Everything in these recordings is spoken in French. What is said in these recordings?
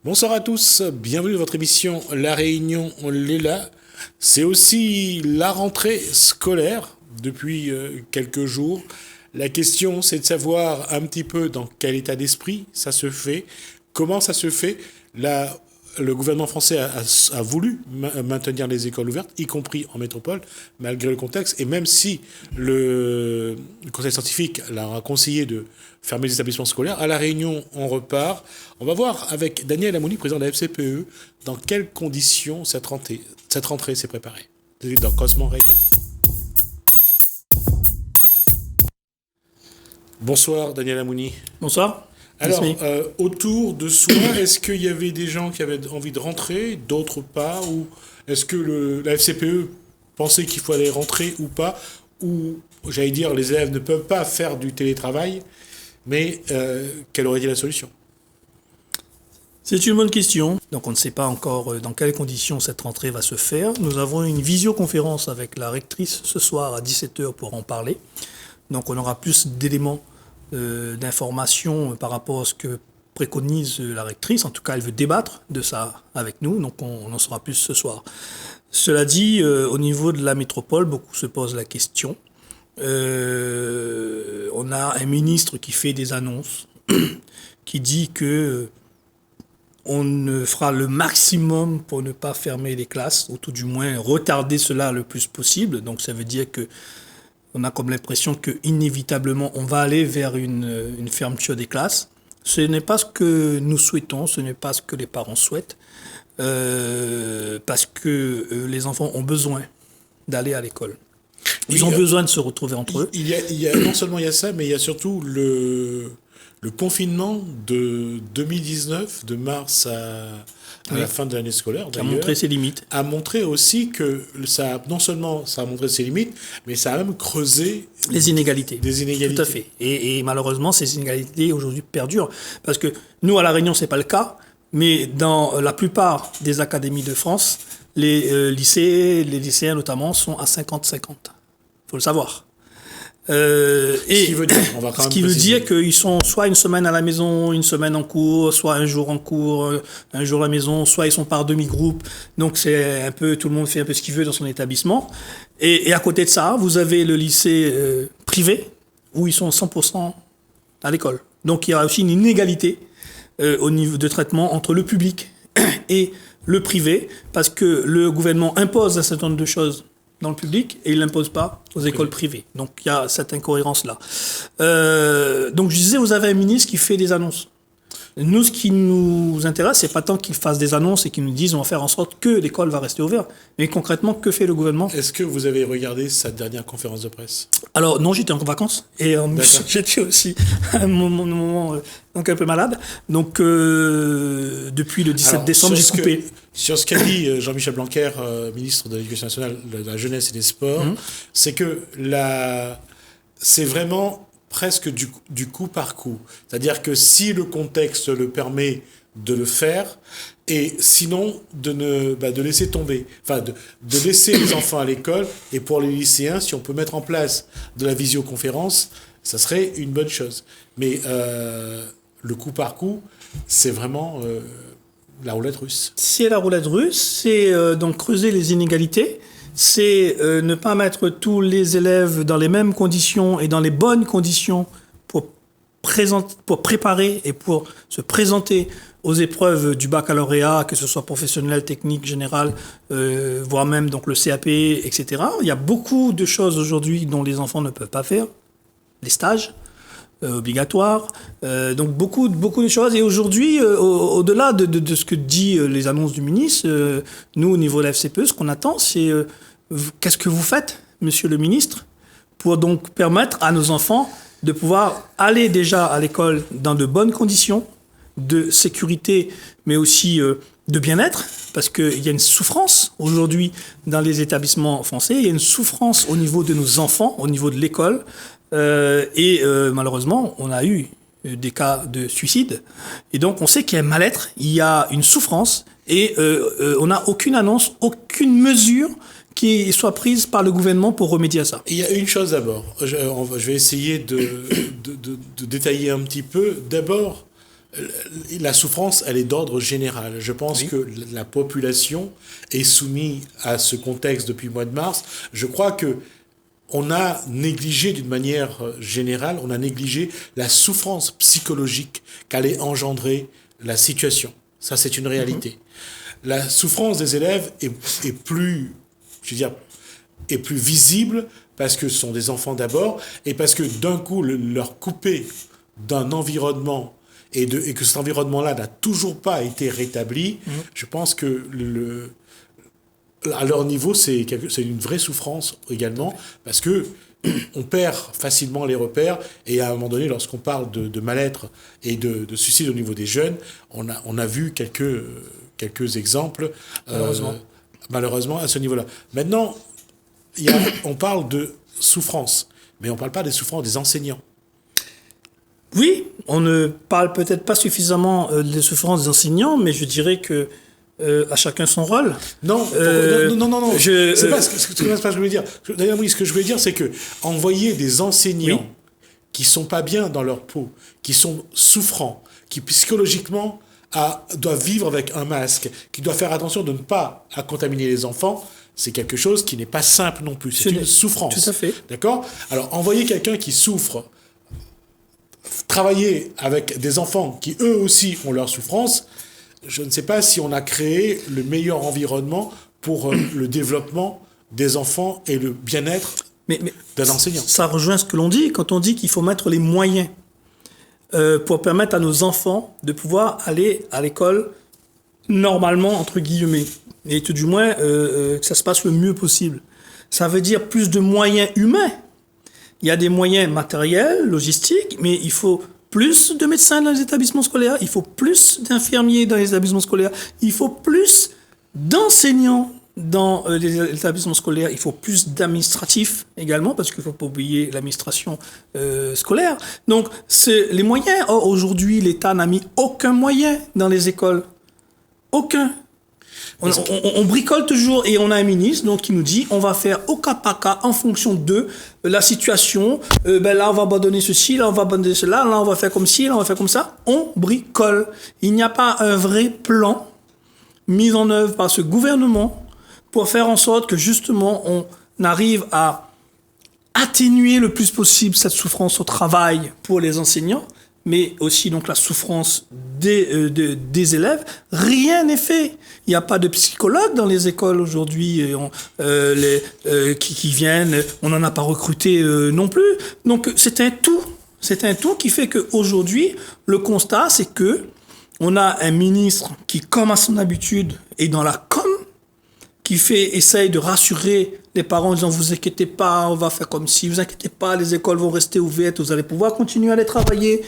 Bonsoir à tous, bienvenue dans votre émission La Réunion Léla. C'est aussi la rentrée scolaire depuis quelques jours. La question, c'est de savoir un petit peu dans quel état d'esprit ça se fait, comment ça se fait. Le gouvernement français a voulu maintenir les écoles ouvertes, y compris en métropole, malgré le contexte. Et même si le conseil scientifique leur a conseillé de fermer les établissements scolaires, à La Réunion, on repart. On va voir avec Daniel Amouni, président de la FCPE, dans quelles conditions cette rentrée s'est préparée. Dans Cosmo Radio. Bonsoir Daniel Amouni. Bonsoir. Alors, autour de soi, est-ce qu'il y avait des gens qui avaient envie de rentrer, d'autres pas, ou est-ce que la FCPE pensait qu'il fallait rentrer ou pas, ou, j'allais dire, les élèves ne peuvent pas faire du télétravail, mais quelle aurait été la solution? C'est une bonne question. Donc on ne sait pas encore dans quelles conditions cette rentrée va se faire. Nous avons une visioconférence avec la rectrice ce soir à 17h pour en parler. Donc on aura plus d'éléments d'informations par rapport à ce que préconise la rectrice. En tout cas, elle veut débattre de ça avec nous, donc on en saura plus ce soir. Cela dit, au niveau de la métropole, beaucoup se posent la question. On a un ministre qui fait des annonces, qui dit que on fera le maximum pour ne pas fermer les classes, ou tout du moins retarder cela le plus possible. Donc ça veut dire que on a comme l'impression que inévitablement on va aller vers une fermeture des classes. Ce n'est pas ce que nous souhaitons, ce n'est pas ce que les parents souhaitent, parce que les enfants ont besoin d'aller à l'école. Ils ont besoin de se retrouver entre eux. Non seulement il y a ça, mais il y a surtout le confinement de 2019, de mars à la fin de l'année scolaire, qui a montré ses limites. A montré aussi que non seulement ça a montré ses limites, mais ça a même creusé les inégalités. Des inégalités. Tout à fait. Et malheureusement, ces inégalités aujourd'hui perdurent. Parce que nous, à La Réunion, c'est pas le cas, mais dans la plupart des académies de France, les lycéens notamment, sont à 50-50. Il faut le savoir. Ce qui veut dire qu'ils sont soit une semaine à la maison, une semaine en cours, soit un jour en cours, un jour à la maison, soit ils sont par demi-groupe. Donc c'est un peu, tout le monde fait un peu ce qu'il veut dans son établissement. Et à côté de ça, vous avez le lycée privé, où ils sont 100% à l'école. Donc il y a aussi une inégalité au niveau de traitement entre le public et le privé, parce que le gouvernement impose un certain nombre de choses dans le public et il ne l'impose pas aux écoles privées. Donc il y a cette incohérence-là. Donc je disais, vous avez un ministre qui fait des annonces. Nous, ce qui nous intéresse, c'est pas tant qu'il fasse des annonces et qu'il nous dise on va faire en sorte que l'école va rester ouverte, mais concrètement, que fait le gouvernement? Est-ce que vous avez regardé sa dernière conférence de presse? Alors non, j'étais en vacances et j'étais aussi à un moment donc un peu malade. Donc depuis le 17 décembre, j'ai coupé. Sur ce qu'a dit Jean-Michel Blanquer, ministre de l'Éducation nationale, de la jeunesse et des sports, c'est que c'est vraiment presque du coup par coup. C'est-à-dire que si le contexte le permet de le faire, et sinon de laisser tomber, enfin de laisser les enfants à l'école, et pour les lycéens, si on peut mettre en place de la visioconférence, ça serait une bonne chose. Mais le coup par coup, c'est vraiment la roulette russe. C'est la roulette russe, c'est donc creuser les inégalités, c'est ne pas mettre tous les élèves dans les mêmes conditions et dans les bonnes conditions pour préparer et pour se présenter aux épreuves du baccalauréat, que ce soit professionnel, technique, général, voire même donc le CAP, etc. Il y a beaucoup de choses aujourd'hui dont les enfants ne peuvent pas faire. Les stages obligatoires, donc beaucoup de choses. Et aujourd'hui, au-delà de ce que dit les annonces du ministre, nous, au niveau de la FCPE, ce qu'on attend, c'est qu'est-ce que vous faites, monsieur le ministre, pour donc permettre à nos enfants de pouvoir aller déjà à l'école dans de bonnes conditions, de sécurité, mais aussi de bien-être, parce qu'il y a une souffrance aujourd'hui dans les établissements français, il y a une souffrance au niveau de nos enfants, au niveau de l'école, et malheureusement, on a eu des cas de suicide, et donc on sait qu'il y a un mal-être, il y a une souffrance, et on n'a aucune annonce, aucune mesure qui soit prise par le gouvernement pour remédier à ça. Il y a une chose d'abord, je vais essayer de détailler un petit peu. D'abord, La souffrance, elle est d'ordre général. Je pense que la population est soumise à ce contexte depuis le mois de mars. Je crois que on a négligé d'une manière générale, on a négligé la souffrance psychologique qu'allait engendrer la situation. Ça, c'est une réalité. La souffrance des élèves est plus, je veux dire, est plus visible parce que ce sont des enfants d'abord et parce que d'un coup, leur couper d'un environnement et que cet environnement-là n'a toujours pas été rétabli, je pense que à leur niveau, c'est une vraie souffrance également, parce que on perd facilement les repères, et à un moment donné, lorsqu'on parle de mal-être et de suicide au niveau des jeunes, on a vu quelques exemples, malheureusement à ce niveau-là. Maintenant, on parle de souffrance, mais on ne parle pas des souffrances des enseignants. Oui, on ne parle peut-être pas suffisamment des souffrances des enseignants, mais je dirais que à chacun son rôle. Non, non. C'est pas ce que je voulais dire. D'ailleurs, oui, ce que je voulais dire, c'est que envoyer des enseignants qui sont pas bien dans leur peau, qui sont souffrants, qui psychologiquement doivent vivre avec un masque, qui doivent faire attention de ne pas contaminer les enfants, c'est quelque chose qui n'est pas simple non plus. C'est une souffrance. Tout à fait. D'accord ? Alors, envoyer quelqu'un qui souffre, travailler avec des enfants qui, eux aussi, ont leur souffrance, je ne sais pas si on a créé le meilleur environnement pour le développement des enfants et le bien-être d'un enseignant. Ça rejoint ce que l'on dit quand on dit qu'il faut mettre les moyens pour permettre à nos enfants de pouvoir aller à l'école normalement, entre guillemets, et tout du moins que ça se passe le mieux possible. Ça veut dire plus de moyens humains. Il y a des moyens matériels, logistiques, mais il faut plus de médecins dans les établissements scolaires, il faut plus d'infirmiers dans les établissements scolaires, il faut plus d'enseignants dans les établissements scolaires, il faut plus d'administratifs également, parce qu'il ne faut pas oublier l'administration scolaire. Donc, c'est les moyens. Or, aujourd'hui, l'État n'a mis aucun moyen dans les écoles. Aucun. On bricole toujours et on a un ministre donc, qui nous dit on va faire au cas par cas en fonction de la situation. Là, on va abandonner ceci, là, on va abandonner cela, là, on va faire comme ci, là, on va faire comme ça. On bricole. Il n'y a pas un vrai plan mis en œuvre par ce gouvernement pour faire en sorte que justement on arrive à atténuer le plus possible cette souffrance au travail pour les enseignants, mais aussi donc la souffrance des élèves. Rien n'est fait. Il n'y a pas de psychologues dans les écoles aujourd'hui qui viennent. On n'en a pas recruté non plus. Donc c'est un tout. C'est un tout qui fait qu'aujourd'hui, le constat, c'est que on a un ministre qui, comme à son habitude, est dans la com, qui essaye de rassurer les parents en disant « Vous inquiétez pas, on va faire comme si, vous inquiétez pas, les écoles vont rester ouvertes, vous allez pouvoir continuer à aller travailler.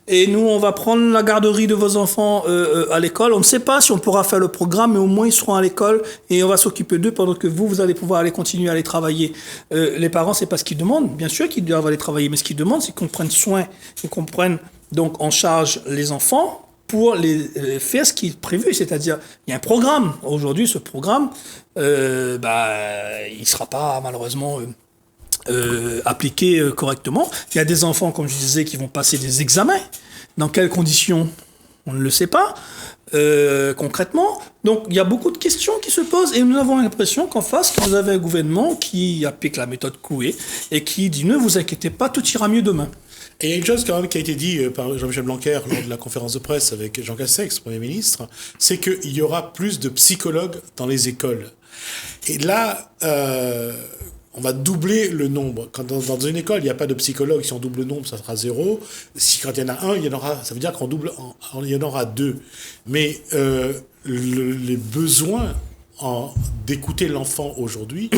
Et nous, on va prendre la garderie de vos enfants à l'école. On ne sait pas si on pourra faire le programme, mais au moins ils seront à l'école et on va s'occuper d'eux pendant que vous allez pouvoir aller continuer à aller travailler. » Les parents, c'est pas ce qu'ils demandent. Bien sûr qu'ils doivent aller travailler, mais ce qu'ils demandent, c'est qu'on prenne soin et qu'on prenne donc en charge les enfants pour les faire ce qui est prévu, c'est-à-dire il y a un programme. Aujourd'hui, ce programme, il ne sera pas malheureusement appliqué correctement. Il y a des enfants, comme je disais, qui vont passer des examens. Dans quelles conditions ? On ne le sait pas concrètement. Donc il y a beaucoup de questions qui se posent et nous avons l'impression qu'en face, vous avez un gouvernement qui applique la méthode Coué et qui dit « Ne vous inquiétez pas, tout ira mieux demain ». Et il y a une chose quand même qui a été dit par Jean-Michel Blanquer lors de la conférence de presse avec Jean Castex, Premier ministre, c'est qu'il y aura plus de psychologues dans les écoles. Et là, on va doubler le nombre. Quand dans une école, il n'y a pas de psychologue, si on double le nombre, ça sera 0. Si quand il y en a un, ça veut dire qu'on double, il y en aura 2. Mais les besoins d'écouter l'enfant aujourd'hui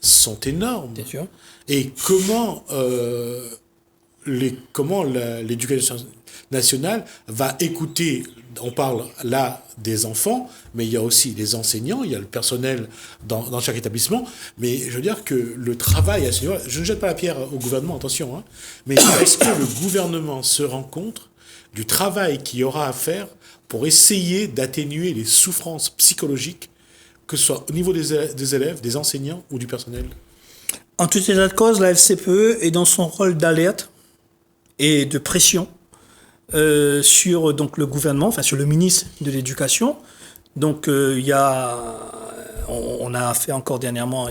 sont énormes. Bien sûr. Et comment l'éducation nationale va écouter, on parle là des enfants, mais il y a aussi les enseignants, il y a le personnel dans chaque établissement, mais je veux dire que le travail à ce niveau-là, je ne jette pas la pierre au gouvernement, attention, mais est-ce que le gouvernement se rend compte du travail qu'il y aura à faire pour essayer d'atténuer les souffrances psychologiques, que ce soit au niveau des élèves, des enseignants ou du personnel ? En tout état de cause, la FCPE est dans son rôle d'alerte et de pression sur donc le gouvernement, enfin sur le ministre de l'Éducation. Donc on a fait encore dernièrement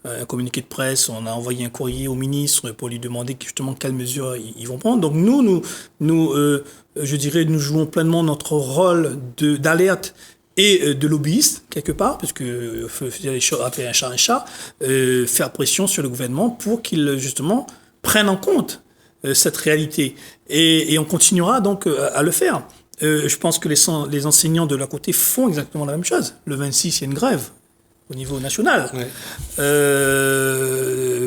un communiqué de presse, on a envoyé un courrier au ministre pour lui demander justement quelles mesures ils vont prendre. Donc je dirais, nous jouons pleinement notre rôle d'alerte et de lobbyiste, quelque part, parce que appeler un chat, faire pression sur le gouvernement pour qu'il, justement, prenne en compte cette réalité. Et on continuera donc à le faire. Je pense que les enseignants de leur côté font exactement la même chose. Le 26, il y a une grève au niveau national, Ouais.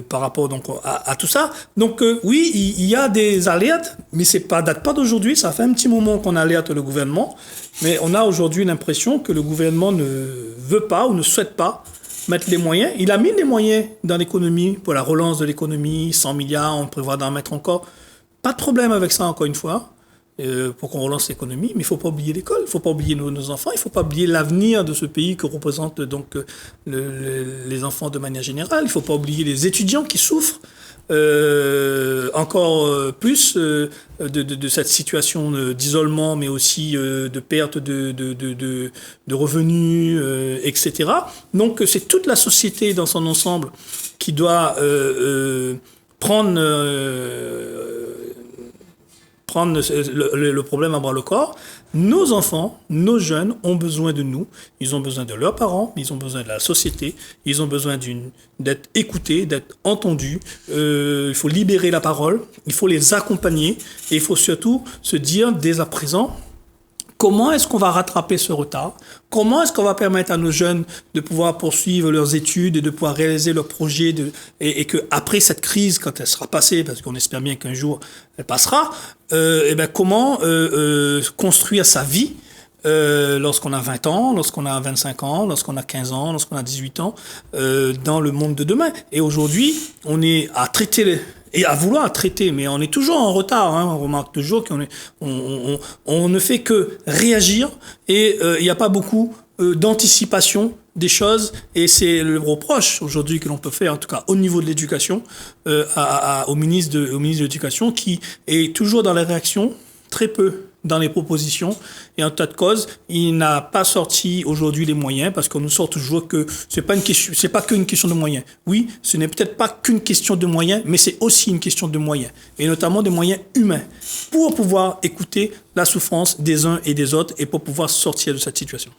par rapport donc à tout ça. Donc oui, il y a des alertes, mais date pas d'aujourd'hui. Ça fait un petit moment qu'on alerte le gouvernement, mais on a aujourd'hui l'impression que le gouvernement ne veut pas ou ne souhaite pas mettre les moyens. Il a mis les moyens dans l'économie pour la relance de l'économie, 100 milliards, on prévoit d'en mettre encore. Pas de problème avec ça, encore une fois. Pour qu'on relance l'économie, mais il ne faut pas oublier l'école, il ne faut pas oublier nos enfants, il ne faut pas oublier l'avenir de ce pays que représentent donc les enfants de manière générale, il ne faut pas oublier les étudiants qui souffrent encore plus de cette situation d'isolement, mais aussi de perte de revenus, etc. Donc c'est toute la société dans son ensemble qui doit prendre le problème à bras le corps. Nos enfants, nos jeunes ont besoin de nous. Ils ont besoin de leurs parents, ils ont besoin de la société, ils ont besoin d'être écoutés, d'être entendus. Il faut libérer la parole, il faut les accompagner et il faut surtout se dire dès à présent, comment est-ce qu'on va rattraper ce retard? Comment est-ce qu'on va permettre à nos jeunes de pouvoir poursuivre leurs études et de pouvoir réaliser leurs projets et qu'après cette crise, quand elle sera passée, parce qu'on espère bien qu'un jour elle passera, comment construire sa vie lorsqu'on a 20 ans, lorsqu'on a 25 ans, lorsqu'on a 15 ans, lorsqu'on a 18 ans, dans le monde de demain. Et aujourd'hui, on est à traiter et à vouloir traiter, mais on est toujours en retard. On remarque toujours on ne fait que réagir et il n'y a pas beaucoup d'anticipation des choses. Et c'est le reproche aujourd'hui que l'on peut faire, en tout cas au niveau de l'éducation, au ministre de l'Éducation, qui est toujours dans les réactions, très peu dans les propositions, et en tas de cause, il n'a pas sorti aujourd'hui les moyens, parce qu'on nous sort toujours que c'est pas qu'une question de moyens. Oui, ce n'est peut-être pas qu'une question de moyens, mais c'est aussi une question de moyens, et notamment des moyens humains, pour pouvoir écouter la souffrance des uns et des autres, et pour pouvoir sortir de cette situation.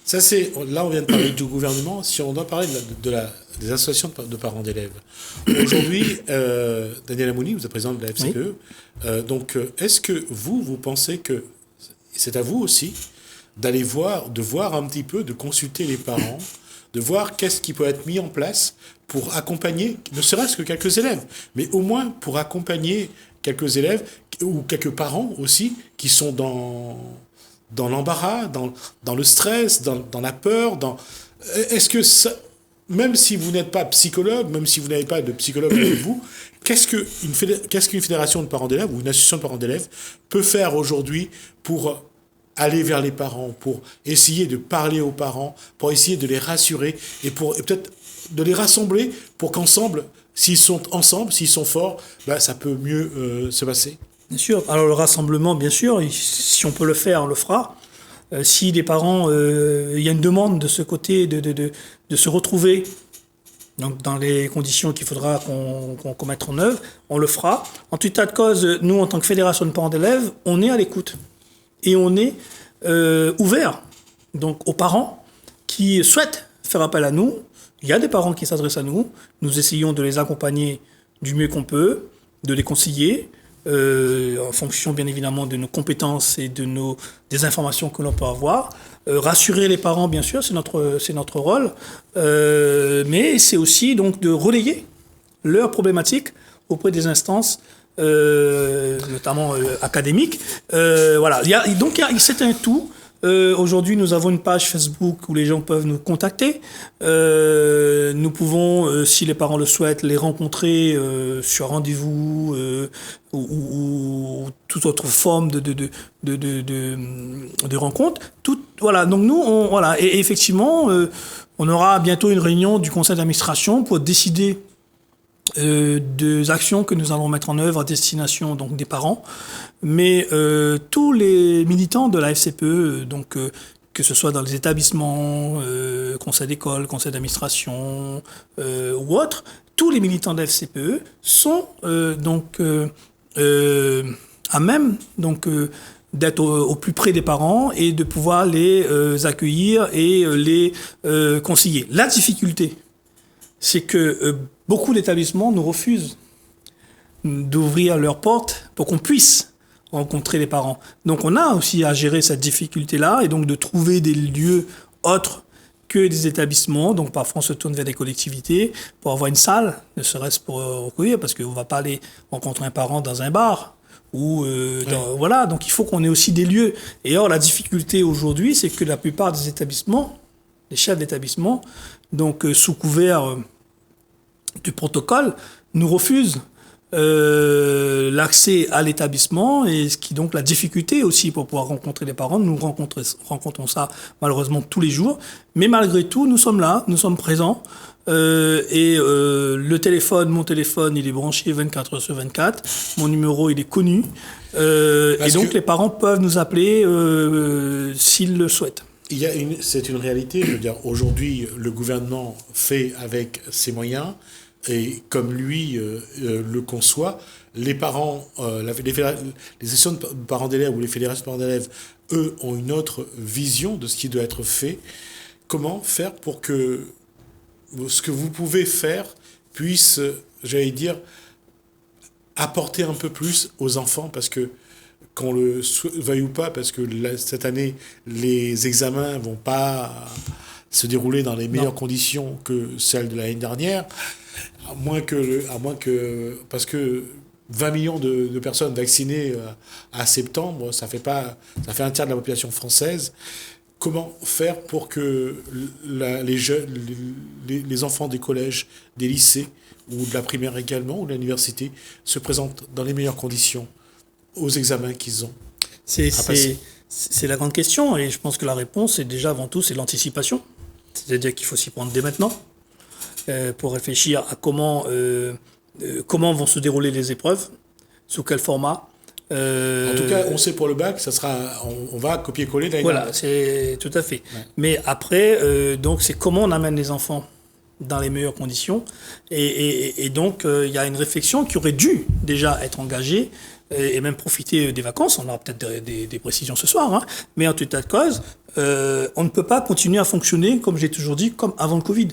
Ça, là, on vient de parler du gouvernement. Si on doit parler des associations de parents d'élèves. Aujourd'hui, Daniel Amouni, vous êtes président de la FCPE. Oui. Est-ce que vous pensez que c'est à vous aussi de voir un petit peu, de consulter les parents, de voir qu'est-ce qui peut être mis en place pour accompagner, ne serait-ce que quelques élèves, mais au moins pour accompagner quelques élèves ou quelques parents aussi qui sont dans l'embarras, dans le stress, dans la peur, est-ce que ça, même si vous n'êtes pas psychologue, même si vous n'avez pas de psychologue avec vous, qu'est-ce qu'une fédération de parents d'élèves ou une association de parents d'élèves peut faire aujourd'hui pour aller vers les parents, pour essayer de parler aux parents, pour essayer de les rassurer et peut-être de les rassembler pour qu'ensemble, s'ils sont ensemble, s'ils sont forts, ça peut mieux se passer? Bien sûr. Alors le rassemblement, bien sûr, si on peut le faire, on le fera. Si les parents, il y a une demande de ce côté de se retrouver donc dans les conditions qu'il faudra qu'on mette en œuvre, on le fera. En tout état de cause, nous, en tant que fédération de parents d'élèves, on est à l'écoute. Et on est ouvert donc, aux parents qui souhaitent faire appel à nous. Il y a des parents qui s'adressent à nous. Nous essayons de les accompagner du mieux qu'on peut, de les conseiller, en fonction bien évidemment de nos compétences et des informations que l'on peut avoir. Rassurer les parents, bien sûr, c'est notre rôle, mais c'est aussi donc de relayer leurs problématiques auprès des instances, notamment académiques. Voilà. C'est un tout. Aujourd'hui, nous avons une page Facebook où les gens peuvent nous contacter. Nous pouvons, si les parents le souhaitent, les rencontrer sur rendez-vous ou toute autre forme de rencontre. Voilà. Donc nous, voilà. Et effectivement, on aura bientôt une réunion du conseil d'administration pour décider des actions que nous allons mettre en œuvre à destination donc des parents, mais tous les militants de la FCPE, donc que ce soit dans les établissements, conseil d'école, conseil d'administration ou autres, tous les militants de la FCPE sont à même d'être au plus près des parents et de pouvoir les accueillir et les conseiller. La difficulté, c'est que beaucoup d'établissements nous refusent d'ouvrir leurs portes pour qu'on puisse rencontrer les parents. Donc on a aussi à gérer cette difficulté-là et donc de trouver des lieux autres que des établissements. Donc parfois on se tourne vers des collectivités pour avoir une salle, ne serait-ce pour recueillir, parce qu'on ne va pas aller rencontrer un parent dans un bar. Voilà, donc il faut qu'on ait aussi des lieux. Et or la difficulté aujourd'hui, c'est que la plupart des établissements, les chefs d'établissement, donc sous couvert du protocole, nous refusent l'accès à l'établissement, et ce qui donc la difficulté aussi pour pouvoir rencontrer les parents. Nous rencontrons ça malheureusement tous les jours, mais malgré tout nous sommes là, nous sommes présents, mon téléphone il est branché 24 heures sur 24, mon numéro il est connu, et donc les parents peuvent nous appeler s'ils le souhaitent. C'est une réalité, je veux dire, aujourd'hui le gouvernement fait avec ses moyens. Et comme lui le conçoit, les parents, les associations de parents d'élèves ou les fédérations de parents d'élèves, eux, ont une autre vision de ce qui doit être fait. Comment faire pour que ce que vous pouvez faire puisse, j'allais dire, apporter un peu plus aux enfants, parce que qu'on le veuille ou pas, parce que cette année, les examens vont pas se dérouler dans les meilleures conditions que celles de l'année dernière. À moins que parce que 20 millions de personnes vaccinées à septembre, ça fait un tiers de la population française. Comment faire pour que les enfants des collèges, des lycées, ou de la primaire également, ou de l'université, se présentent dans les meilleures conditions aux examens qu'ils ont à passer? C'est la grande question, et je pense que la réponse, c'est déjà avant tout, c'est l'anticipation. C'est-à-dire qu'il faut s'y prendre dès maintenant. Pour réfléchir à comment vont se dérouler les épreuves, sous quel format. En tout cas, on sait pour le bac, on va copier-coller l'année dernière. Voilà, c'est tout à fait. Ouais. Mais après, donc c'est comment on amène les enfants dans les meilleures conditions. Et donc, il y a une réflexion qui aurait dû déjà être engagée et même profiter des vacances. On aura peut-être des précisions ce soir. Hein. Mais en tout état de cause, on ne peut pas continuer à fonctionner, comme j'ai toujours dit, comme avant le Covid.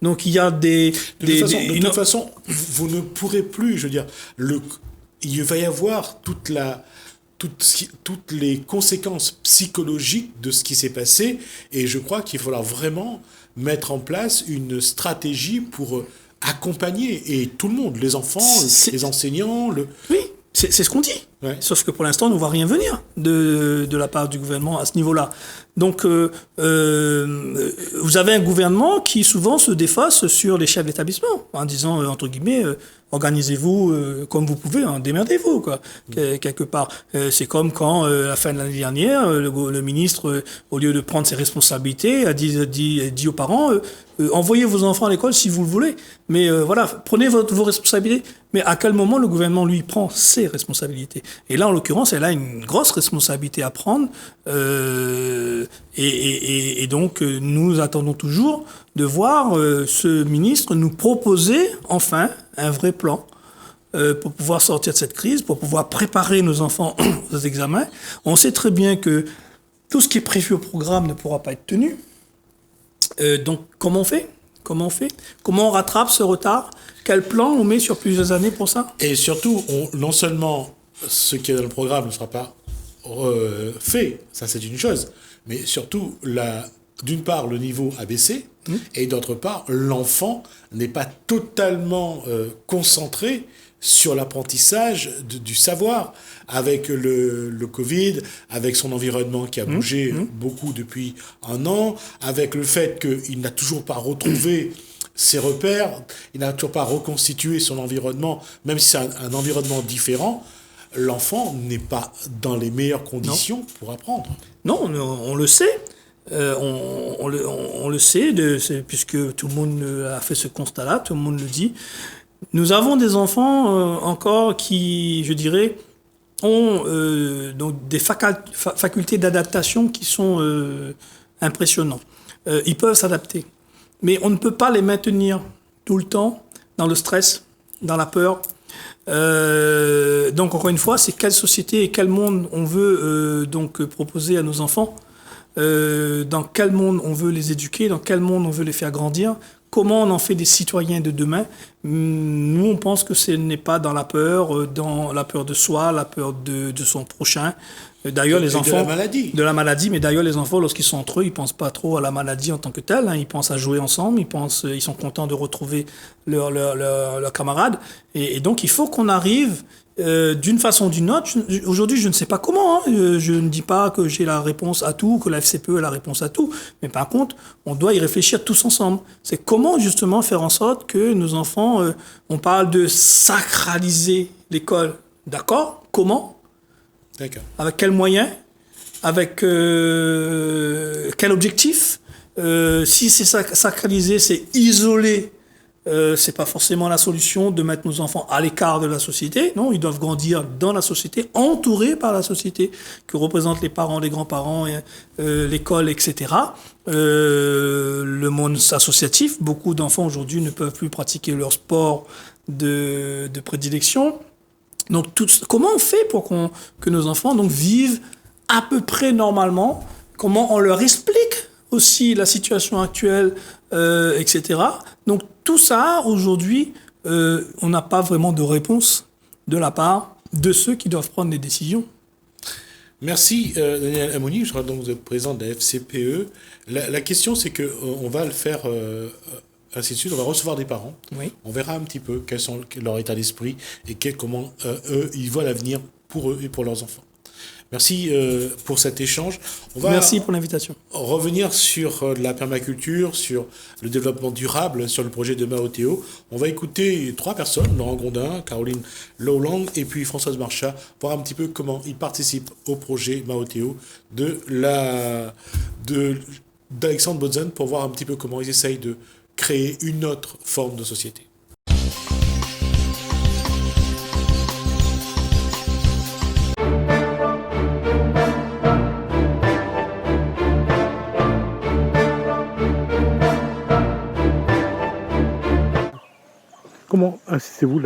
Donc il y a de toute façon, vous ne pourrez plus, je veux dire, il va y avoir toutes les conséquences psychologiques de ce qui s'est passé, et je crois qu'il faudra vraiment mettre en place une stratégie pour accompagner, et tout le monde, les enfants, les enseignants. Oui, c'est ce qu'on dit. Ouais. Sauf que pour l'instant, on ne voit rien venir de la part du gouvernement à ce niveau-là. Donc, vous avez un gouvernement qui souvent se déface sur les chefs d'établissement en disant, entre guillemets, organisez-vous comme vous pouvez, hein, démerdez-vous, quoi, quelque part. C'est comme quand, à la fin de l'année dernière, le ministre, au lieu de prendre ses responsabilités, a dit aux parents, envoyez vos enfants à l'école si vous le voulez, mais voilà, prenez vos responsabilités. Mais à quel moment le gouvernement, lui, prend ses responsabilités? Et là, en l'occurrence, elle a une grosse responsabilité à prendre. Et donc, nous attendons toujours de voir ce ministre nous proposer, enfin, un vrai plan pour pouvoir sortir de cette crise, pour pouvoir préparer nos enfants aux examens. On sait très bien que tout ce qui est prévu au programme ne pourra pas être tenu. Donc, comment on fait? Comment on rattrape ce retard? Quel plan on met sur plusieurs années pour ça? Et surtout, non seulement ce qui est dans le programme ne sera pas fait, ça c'est une chose, mais surtout, d'une part, le niveau a baissé, et d'autre part, l'enfant n'est pas totalement concentré sur l'apprentissage du savoir, avec le Covid, avec son environnement qui a bougé beaucoup depuis un an, avec le fait qu'il n'a toujours pas retrouvé ses repères, il n'a toujours pas reconstitué son environnement, même si c'est un environnement différent. L'enfant n'est pas dans les meilleures conditions pour apprendre. Non, on le sait. On le sait, puisque tout le monde a fait ce constat-là, tout le monde le dit. Nous avons des enfants encore qui, je dirais, ont donc des facultés d'adaptation qui sont impressionnantes. Ils peuvent s'adapter, mais on ne peut pas les maintenir tout le temps dans le stress, dans la peur. Donc encore une fois, c'est quelle société et quel monde on veut donc proposer à nos enfants, dans quel monde on veut les éduquer, dans quel monde on veut les faire grandir, comment on en fait des citoyens de demain. Nous, on pense que ce n'est pas dans la peur de soi, la peur de son prochain. D'ailleurs, les enfants... De la maladie. De la maladie, mais d'ailleurs, les enfants, lorsqu'ils sont entre eux, ils pensent pas trop à la maladie en tant que telle. Ils pensent à jouer ensemble, ils sont contents de retrouver leurs camarades. Et donc, il faut qu'on arrive d'une façon ou d'une autre. Aujourd'hui, je ne sais pas comment. Je ne dis pas que j'ai la réponse à tout, que la FCPE a la réponse à tout. Mais par contre, on doit y réfléchir tous ensemble. C'est comment, justement, faire en sorte que nos enfants... on parle de sacraliser l'école. D'accord ? Comment ? D'accord. Avec quels moyens? Avec quel objectif? Si c'est sacralisé, c'est isolé. C'est pas forcément la solution de mettre nos enfants à l'écart de la société. Non, ils doivent grandir dans la société, entourés par la société que représentent les parents, les grands-parents, l'école, etc. Le monde associatif. Beaucoup d'enfants aujourd'hui ne peuvent plus pratiquer leur sport de prédilection. Donc, comment on fait pour que nos enfants donc, vivent à peu près normalement? Comment on leur explique aussi la situation actuelle, etc. Donc, tout ça, aujourd'hui, on n'a pas vraiment de réponse de la part de ceux qui doivent prendre les décisions. Merci, Daniel Amouni. Je crois donc vous êtes président de la FCPE. La question, c'est qu'on va le faire... ainsi de suite, on va recevoir des parents. Oui. On verra un petit peu quels sont leur état d'esprit et comment eux, ils voient l'avenir pour eux et pour leurs enfants. Merci pour cet échange. Merci pour l'invitation. Revenir sur la permaculture, sur le développement durable, sur le projet de Maoteo. On va écouter 3 personnes, Laurent Grondin, Caroline Lowland et puis Françoise Marchat, voir un petit peu comment ils participent au projet Maoteo d'Alexandre Botzen pour voir un petit peu comment ils essayent de créer une autre forme de société. Comment assistez-vous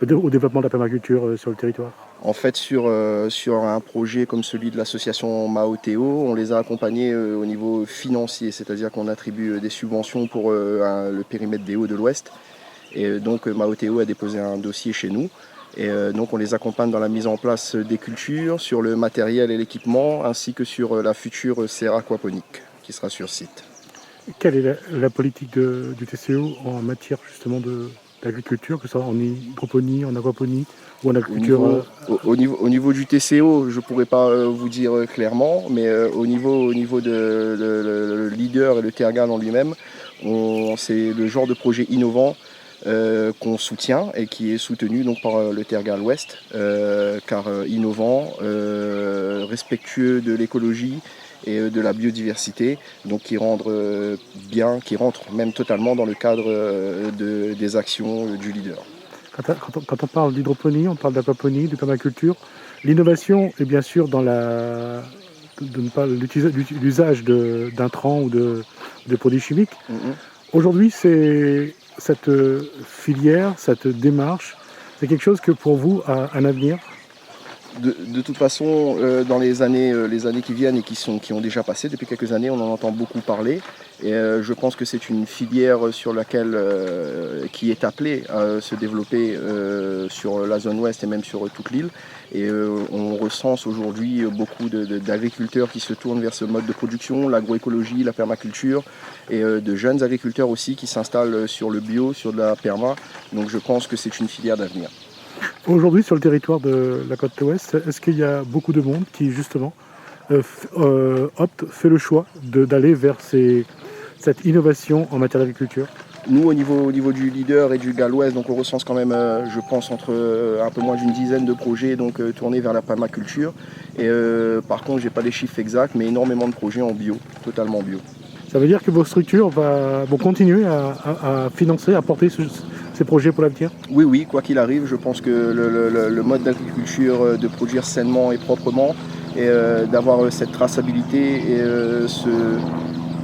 au développement de la permaculture sur le territoire? En fait, sur un projet comme celui de l'association Maoteo, on les a accompagnés au niveau financier, c'est-à-dire qu'on attribue des subventions pour le périmètre des Hauts de l'Ouest. Et donc Maoteo a déposé un dossier chez nous. Et donc on les accompagne dans la mise en place des cultures, sur le matériel et l'équipement, ainsi que sur la future serre aquaponique qui sera sur site. Quelle est la politique du TCO en matière justement d'agriculture, que ce soit en hydroponie, en aquaponie ou en agriculture au niveau du TCO, je ne pourrais pas vous dire clairement, mais au niveau de le leader et le Tergal en lui-même, c'est le genre de projet innovant qu'on soutient et qui est soutenu donc par le Tergal Ouest, car innovant, respectueux de l'écologie et de la biodiversité, donc qui rentre même totalement dans le cadre des actions du leader. Quand on parle d'hydroponie, on parle d'aquaponie, de permaculture. L'innovation est bien sûr dans l'usage d'intrants ou de produits chimiques. Aujourd'hui, c'est cette filière, cette démarche, c'est quelque chose que pour vous a un avenir? De toute façon, dans les années qui viennent et qui ont déjà passé, depuis quelques années, on en entend beaucoup parler. Et je pense que c'est une filière sur laquelle, qui est appelée à se développer sur la zone ouest et même sur toute l'île. Et on recense aujourd'hui beaucoup d'agriculteurs qui se tournent vers ce mode de production, l'agroécologie, la permaculture, et de jeunes agriculteurs aussi qui s'installent sur le bio, sur de la perma. Donc je pense que c'est une filière d'avenir. Aujourd'hui, sur le territoire de la côte ouest, est-ce qu'il y a beaucoup de monde qui, justement, fait le choix d'aller vers cette innovation en matière d'agriculture? Nous, au niveau du leader et du Galloise, donc on recense quand même, je pense, entre un peu moins d'une dizaine de projets donc, tournés vers la permaculture. Et par contre, je n'ai pas les chiffres exacts, mais énormément de projets en bio, totalement bio. Ça veut dire que vos structures vont continuer à financer, à porter ces projets pour l'avenir? Oui, quoi qu'il arrive, je pense que le mode d'agriculture, de produire sainement et proprement, et d'avoir cette traçabilité et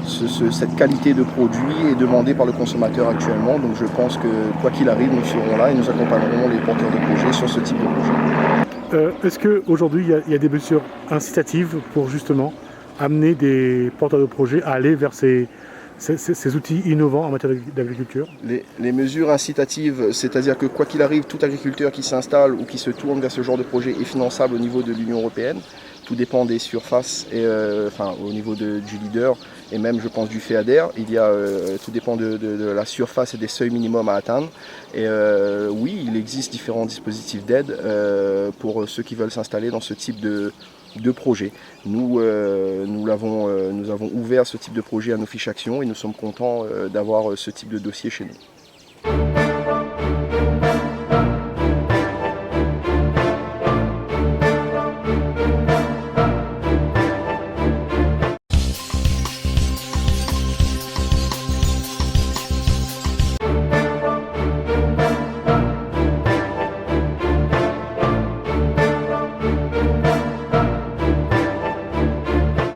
cette qualité de produit est demandée par le consommateur actuellement. Donc je pense que quoi qu'il arrive, nous serons là et nous accompagnerons les porteurs de projets sur ce type de projet. Est-ce qu'aujourd'hui, il y a des mesures incitatives pour justement amener des porteurs de projets à aller vers ces outils innovants en matière d'agriculture? Les mesures incitatives, c'est-à-dire que quoi qu'il arrive, tout agriculteur qui s'installe ou qui se tourne vers ce genre de projet est finançable au niveau de l'Union européenne. Tout dépend des surfaces, et, au niveau du leader et même je pense du FEADER. Tout dépend de la surface et des seuils minimums à atteindre. Et oui, il existe différents dispositifs d'aide pour ceux qui veulent s'installer dans ce type de projet. Nous avons ouvert ce type de projet à nos fiches actions et nous sommes contents d'avoir ce type de dossier chez nous.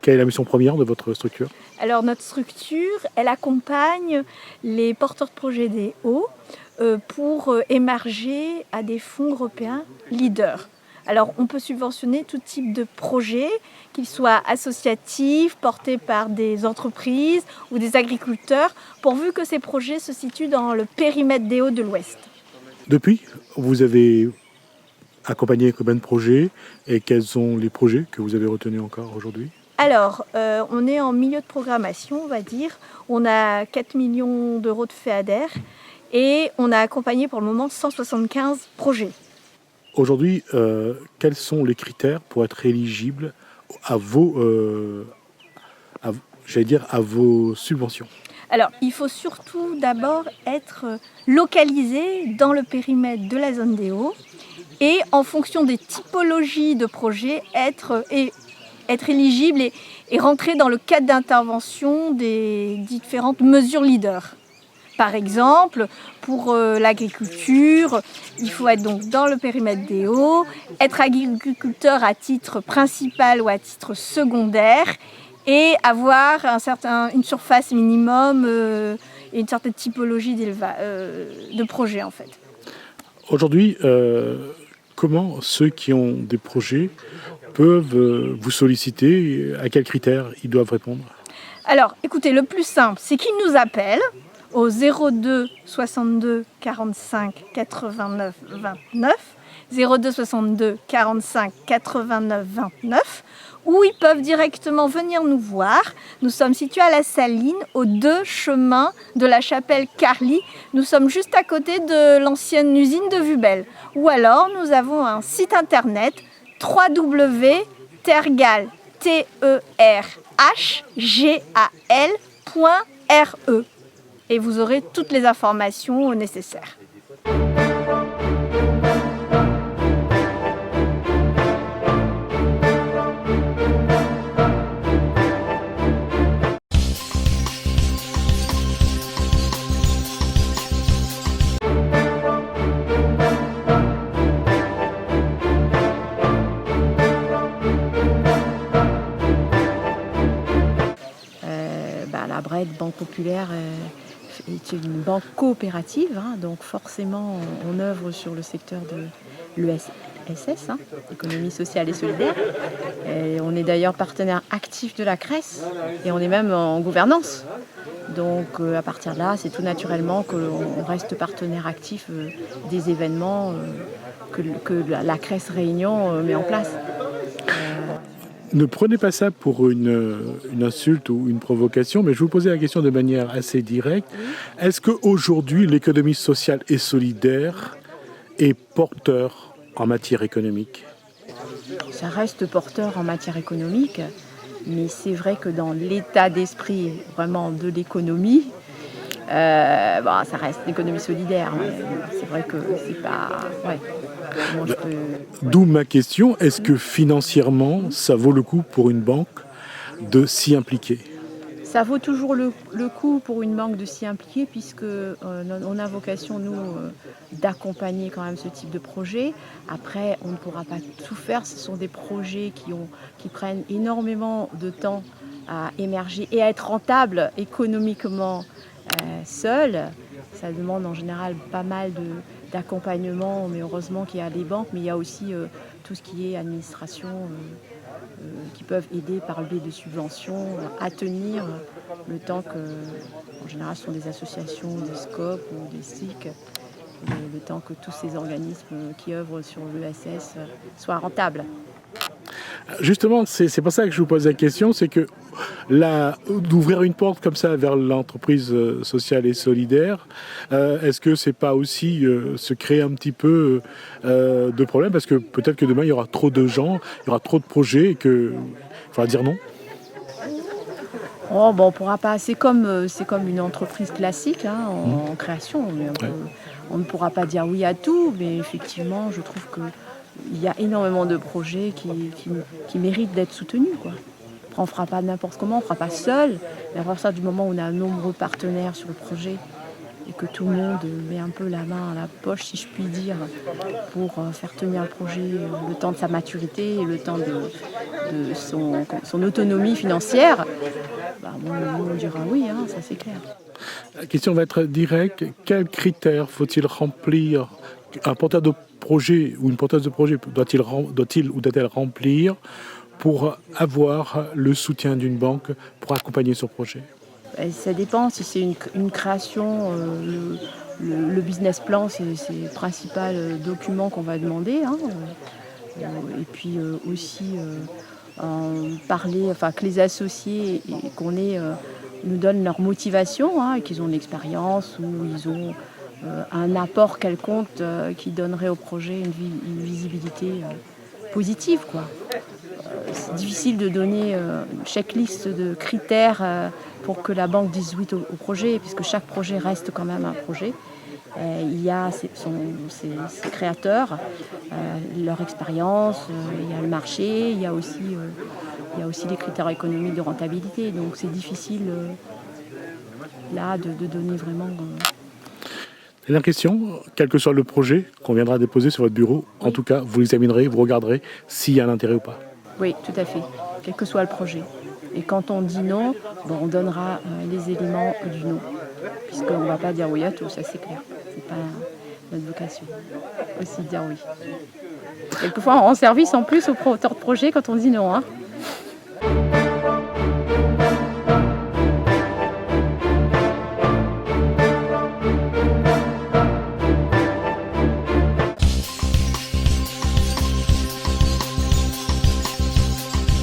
Quelle est la mission première de votre structure? Alors notre structure, elle accompagne les porteurs de projets des Hauts pour émarger à des fonds européens leaders. Alors on peut subventionner tout type de projet, qu'ils soient associatifs, portés par des entreprises ou des agriculteurs, pourvu que ces projets se situent dans le périmètre des Hauts de l'Ouest. Depuis, vous avez accompagné combien de projets et quels sont les projets que vous avez retenus encore aujourd'hui? Alors, on est en milieu de programmation, on va dire. On a 4 millions d'euros de FEADER et on a accompagné pour le moment 175 projets. Aujourd'hui, quels sont les critères pour être éligible à vos subventions? Alors, il faut surtout d'abord être localisé dans le périmètre de la zone des Hauts et en fonction des typologies de projets, être éligible et rentrer dans le cadre d'intervention des différentes mesures leaders. Par exemple, pour l'agriculture, il faut être donc dans le périmètre des Hauts, être agriculteur à titre principal ou à titre secondaire et avoir une surface minimum et une certaine typologie de projet en fait. Aujourd'hui, comment ceux qui ont des projets peuvent vous solliciter? À quels critères ils doivent répondre? Alors, écoutez, le plus simple, c'est qu'ils nous appellent au 02 62 45 89 29, 02 62 45 89 29, ou ils peuvent directement venir nous voir. Nous sommes situés à La Saline, aux 2 chemins de la chapelle Carly. Nous sommes juste à côté de l'ancienne usine de Vubel. Ou alors, nous avons un site internet www.tergal.re et vous aurez toutes les informations nécessaires. La BRED, Banque Populaire, est une banque coopérative, donc forcément on œuvre sur le secteur de l'ESS, économie sociale et solidaire. Et on est d'ailleurs partenaire actif de la CRES et on est même en gouvernance. Donc à partir de là, c'est tout naturellement qu'on reste partenaire actif des événements que la CRES Réunion met en place. Ne prenez pas ça pour une insulte ou une provocation, mais je vous posais la question de manière assez directe. Est-ce qu'aujourd'hui, l'économie sociale et solidaire est porteur en matière économique? Ça reste porteur en matière économique, mais c'est vrai que dans l'état d'esprit vraiment de l'économie, ça reste l'économie solidaire. C'est vrai que c'est pas... Ouais. D'où ma question, est-ce que financièrement, ça vaut le coup pour une banque de s'y impliquer? Ça vaut toujours le coup pour une banque de s'y impliquer puisque on a vocation, nous, d'accompagner quand même ce type de projet. Après, on ne pourra pas tout faire. Ce sont des projets qui prennent énormément de temps à émerger et à être rentables économiquement seuls. Ça demande en général pas mal d'accompagnement, mais heureusement qu'il y a les banques, mais il y a aussi tout ce qui est administration qui peuvent aider par le biais de subventions à tenir le temps que, en général, ce sont des associations, des SCOP ou des SIC, le temps que tous ces organismes qui œuvrent sur l'ESS soient rentables. Justement, c'est pour ça que je vous pose la question, c'est que d'ouvrir une porte comme ça vers l'entreprise sociale et solidaire, est-ce que c'est pas aussi se créer un petit peu de problèmes, parce que peut-être que demain il y aura trop de gens, il y aura trop de projets et qu'il faudra dire non? Oh, bon, on pourra pas. C'est comme une entreprise classique en création. Mais on ne pourra pas dire oui à tout, mais effectivement, je trouve qu'il y a énormément de projets qui méritent d'être soutenus, quoi. Après, on ne fera pas n'importe comment, on ne fera pas seul. Mais à partir du moment où on a un nombreux partenaires sur le projet et que tout le monde met un peu la main à la poche, si je puis dire, pour faire tenir le projet le temps de sa maturité et le temps de son autonomie financière, on dira oui, ça c'est clair. La question va être directe. Quels critères faut-il remplir? Un porteur de projet ou une porteuse de projet doit-il ou doit-elle remplir pour avoir le soutien d'une banque pour accompagner ce projet? Ça dépend. Si c'est une création, le business plan, c'est le principal document qu'on va demander. Et puis aussi parler, que les associés nous donnent leur motivation, et qu'ils ont de l'expérience ou ils ont un apport quelconque qui donnerait au projet une visibilité positive, quoi. C'est difficile de donner une checklist de critères pour que la banque dise oui au projet, puisque chaque projet reste quand même un projet. Il y a ses créateurs, leur expérience, il y a le marché, il y a aussi les critères économiques de rentabilité. Donc c'est difficile là de donner vraiment... Dernière question, quel que soit le projet qu'on viendra déposer sur votre bureau, en tout cas, vous l'examinerez, vous regarderez s'il y a un intérêt ou pas. Oui, tout à fait, quel que soit le projet. Et quand on dit non, on donnera les éléments du non, puisqu'on ne va pas dire oui à tout, ça c'est clair. C'est pas notre vocation, aussi dire oui. Quelquefois, on rend service en plus aux porteurs de projet quand on dit non.